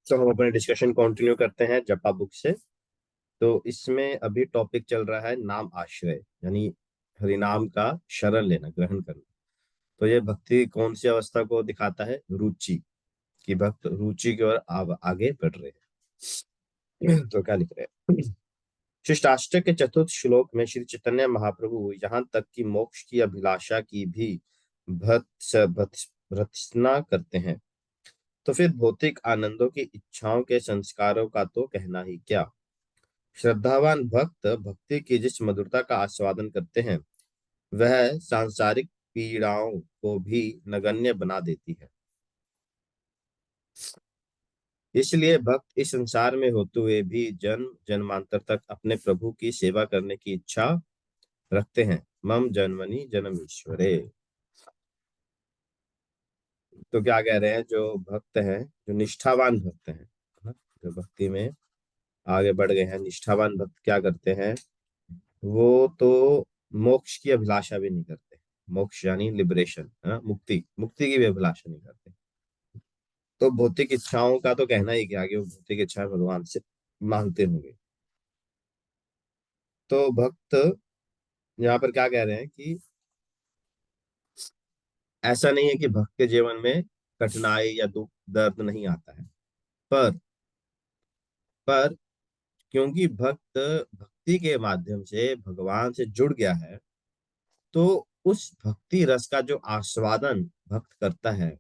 तो हम अपने डिस्कशन कंटिन्यू करते हैं जपा बुक से। तो इसमें अभी टॉपिक चल रहा है नाम आश्रय, यानी हरिनाम का शरण लेना, ग्रहण करना। तो ये भक्ति कौन सी अवस्था को दिखाता है? रुचि, कि भक्त रुचि की ओर आगे बढ़ रहे हैं। तो क्या लिख रहे हैं? शिष्टाष्टक के चतुर्थ श्लोक में श्री चैतन्य महाप्रभु यहाँ तक कि मोक्ष की अभिलाषा की भी भर्त्सना करते हैं। तो फिर भौतिक आनंदों की इच्छाओं के संस्कारों का तो कहना ही क्या। श्रद्धावान भक्त भक्ति की जिस मधुरता का आस्वादन करते हैं, वह सांसारिक पीड़ाओं को भी नगण्य बना देती है। इसलिए भक्त इस संसार में होते हुए भी जन्म जन्मांतर तक अपने प्रभु की सेवा करने की इच्छा रखते हैं। मम जन्मनि जन्म ईश्वरे। तो क्या कह रहे हैं? जो भक्त हैं, जो निष्ठावान भक्त हैं, है ना, जो भक्ति में आगे बढ़ गए हैं, निष्ठावान भक्त क्या करते हैं? वो तो मोक्ष की अभिलाषा भी नहीं करते। मोक्ष यानी लिबरेशन, है ना, मुक्ति, मुक्ति की भी अभिलाषा नहीं करते। तो भौतिक इच्छाओं का तो कहना ही क्या, कि वो भौतिक इच्छाएं भगवान से मांगते होंगे। तो भक्त यहाँ पर क्या कह रहे हैं कि ऐसा नहीं है कि भक्त के जीवन में कठिनाई या दुख दर्द नहीं आता है, पर पर क्योंकि भक्त भक्ति के माध्यम से भगवान से जुड़ गया है, तो उस भक्ति रस का जो आस्वादन भक्त करता है,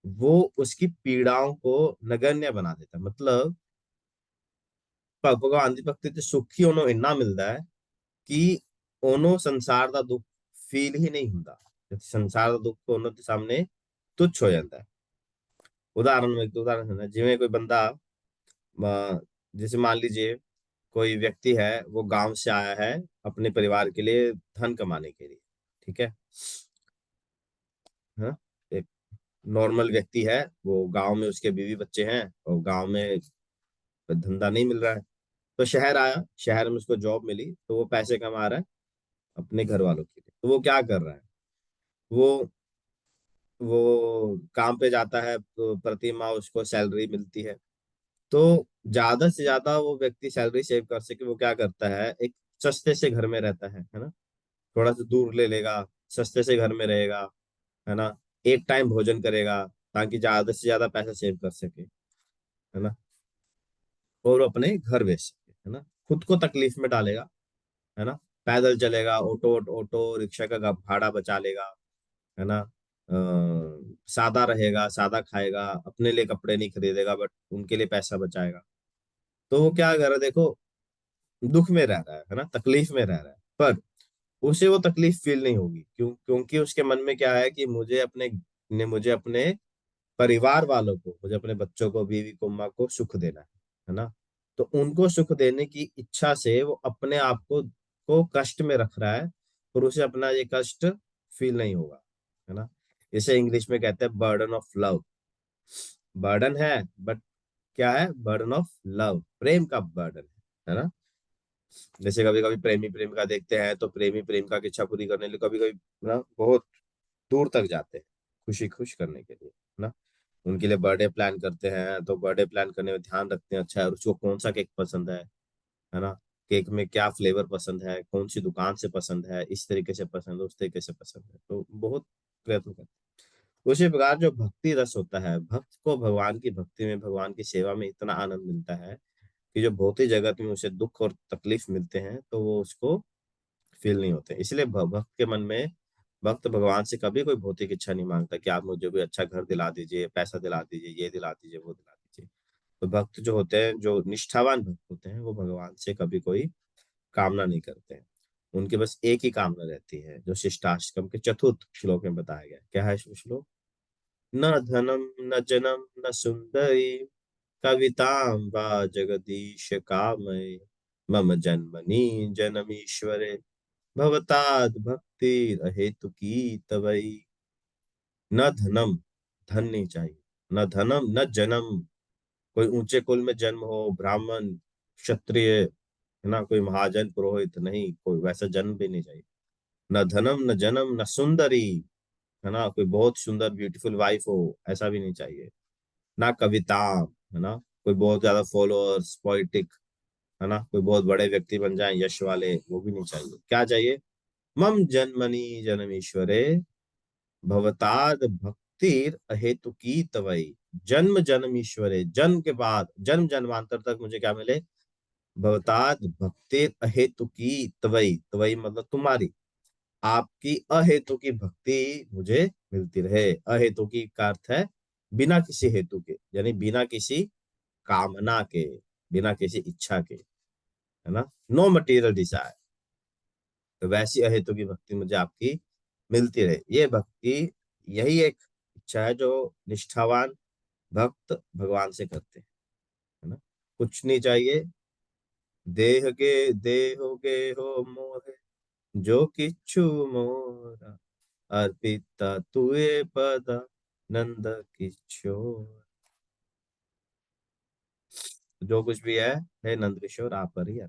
वो उसकी पीड़ाओं को नगण्य बना देता है। मतलब भगवान दी भक्ति ते सुखी ओनो इन्ना मिलता है कि ओनो संसार ਦਾ दुख फील ही नहीं ਹੁੰਦਾ। संसार ਦਾ दुख ओनो के सामने तुच्छ हो जाता है। उदाहरण में एक दो उदाहरण है, जिਵੇਂ कोई बंदा जैसे मान लीजिए कोई व्यक्ति है, वो गांव से आया है अपने परिवार के लिए धन कमाने के लिए। ठीक है, हाँ, एक नॉर्मल व्यक्ति है, वो गांव में उसके बीवी बच्चे हैं और गांव में धंधा नहीं मिल रहा है। तो शहर आया, शहर में उसको जॉब मिली, तो वो पैसे कमा रहा है अपने घर वालों के लिए। तो वो क्या कर रहा है? वो वो काम पे जाता है, तो प्रति माह उसको सैलरी मिलती है। तो ज्यादा से ज्यादा वो व्यक्ति सैलरी सेव कर सके, वो क्या करता है? एक सस्ते से घर में रहता है ना, थोड़ा सा दूर ले लेगा, सस्ते से घर में रहेगा, है ना, एक टाइम भोजन करेगा, ताकि ज्यादा से ज्यादा पैसा सेव कर सके, है ना, और वो अपने घर बेच सके, है ना, खुद को तकलीफ में डालेगा, है ना, पैदल चलेगा, ऑटो ऑटो रिक्शा का भाड़ा बचा लेगा, है ना, सादा रहेगा, सादा खाएगा, अपने लिए कपड़े नहीं खरीदेगा, बट उनके लिए पैसा बचाएगा। तो वो क्या कर रहा है? देखो, दुख में रह रहा है ना, तकलीफ में रह रहा है, पर उसे वो तकलीफ फील नहीं होगी। क्योंकि उसके मन में क्या है कि मुझे अपने परिवार वालों को, मुझे अपने बच्चों को, बीवी को, माँ को सुख देना है ना। तो उनको सुख देने की इच्छा से वो अपने आप को कष्ट में रख रहा है, और उसे अपना ये कष्ट फील नहीं होगा, है ना। इसे इंग्लिश में कहते हैं बर्डन ऑफ लव। बर्डन है, बट क्या है? बर्डन ऑफ लव, प्रेम का बर्डन है ना। जैसे कभी कभी प्रेमी प्रेमिका देखते हैं, तो प्रेमी प्रेमिका की इच्छा पूरी करने के लिए कभी कभी ना बहुत दूर तक जाते हैं, खुशी खुश करने के लिए, है ना। उनके लिए बर्थडे प्लान करते हैं, तो बर्थडे प्लान करने में ध्यान रखते हैं, अच्छा है उसको कौन सा केक पसंद है ना, केक में क्या फ्लेवर पसंद है, कौन सी दुकान से पसंद है, इस तरीके से पसंद है, उस तरीके से पसंद है, तो बहुत प्रयत्न करते हैं। उसी प्रकार जो भक्ति रस होता है, भक्त को भगवान की भक्ति में, भगवान की सेवा में इतना आनंद मिलता है कि जो भौतिक जगत में उसे दुख और तकलीफ मिलते हैं, तो वो उसको फील नहीं होते। इसलिए भक्त के मन में, भक्त भगवान से कभी कोई भौतिक इच्छा नहीं मांगता कि आप मुझे कोई अच्छा घर दिला दीजिए, पैसा दिला दीजिए, ये दिला दीजिए, वो दिला दीजिए। तो भक्त जो होते हैं, जो निष्ठावान भक्त होते हैं, वो भगवान से कभी कोई कामना नहीं करते हैं। उनके बस एक ही कामना रहती है, जो शिष्टाष्टकम के चतुर्थ श्लोक में बताया गया। क्या है वो श्लोक? न धनम न जनम न सुंदरी कवितां वा जगदीश कामये मम जन्मनि जनमीश्वरे भवताद भक्ति हेतु की तवई। न धनम, धन नहीं चाहिए, न धनम न जन्म, कोई ऊंचे कुल में जन्म हो, ब्राह्मण, क्षत्रिय, है ना, कोई महाजन पुरोहित नहीं, कोई वैसा जन्म भी नहीं चाहिए। न धनम न जन्म न सुंदरी, है ना, कोई बहुत सुंदर ब्यूटीफुल वाइफ हो, ऐसा भी नहीं चाहिए। ना कविता, है ना, कोई बहुत ज्यादा फॉलोअर्स, पॉलिटिक, है ना, कोई बहुत बड़े व्यक्ति बन जाए, यश वाले, वो भी नहीं चाहिए। क्या चाहिए? मम जन्मनि जन्मीश्वरे भवताद भक्तिर अहेतुकी तवई। जन्म जन्म ईश्वरे, जन्म के बाद जन्म जन्मांतर तक मुझे क्या मिले? भवताद भक्तिर अहेतुकी तवई। तवई मतलब तुम्हारी, आपकी अहेतु की भक्ति मुझे मिलती रहे। अहेतु की का अर्थ है बिना किसी हेतु के, यानी बिना किसी कामना के, बिना किसी इच्छा के, है ना, नो मटेरियल डिजायर। तो वैसी अहेतु की भक्ति मुझे आपकी मिलती रहे, ये भक्ति, यही एक इच्छा है जो निष्ठावान भक्त भगवान से करते हैं, है ना। कुछ नहीं चाहिए। देह के देहो के हो मोहे, जो किच्छु मोरा, अर्पिता तुए पद नंद किशोर। जो कुछ भी है नंद किशोर आप पर ही है।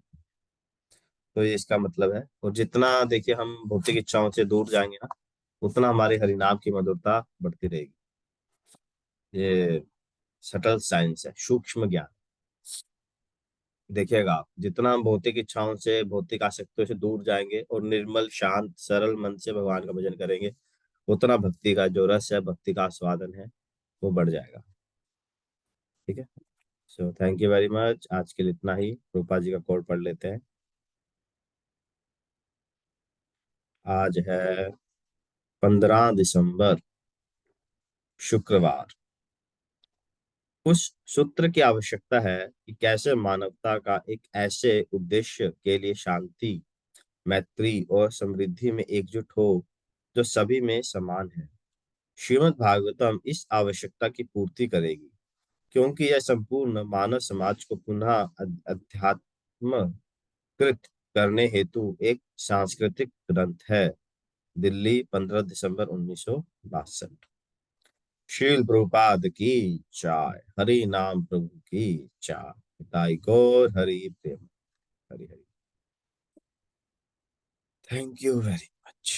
तो ये इसका मतलब है। और जितना देखिए हम भौतिक इच्छाओं से दूर जाएंगे ना, उतना हमारे हरिनाम की मधुरता बढ़ती रहेगी। ये सटल साइंस है, सूक्ष्म ज्ञान। देखिएगा आप, जितना हम भौतिक इच्छाओं से, भौतिक आसक्तियों से दूर जाएंगे और निर्मल शांत सरल मन से भगवान का भजन करेंगे, उतना भक्ति का जो रस है, भक्ति का आस्वादन है, वो बढ़ जाएगा। ठीक है। So thank you very much. आज के लिए इतना ही। रूपा जी का कोड पढ़ लेते हैं। आज है 15 दिसंबर, शुक्रवार। उस सूत्र की आवश्यकता है कि कैसे मानवता का एक ऐसे उद्देश्य के लिए शांति, मैत्री और समृद्धि में एकजुट हो जो सभी में समान है। श्रीमद् भागवतम इस आवश्यकता की पूर्ति करेगी, क्योंकि यह संपूर्ण मानव समाज को पुनः अध्यात्म कृत करने हेतु एक सांस्कृतिक ग्रंथ है। दिल्ली, 15 दिसंबर 1962। शील प्रभुपाद की चाय, हरि नाम प्रभु की चाय। ताई गौर हरि प्रेम। Hari Hari. Thank you very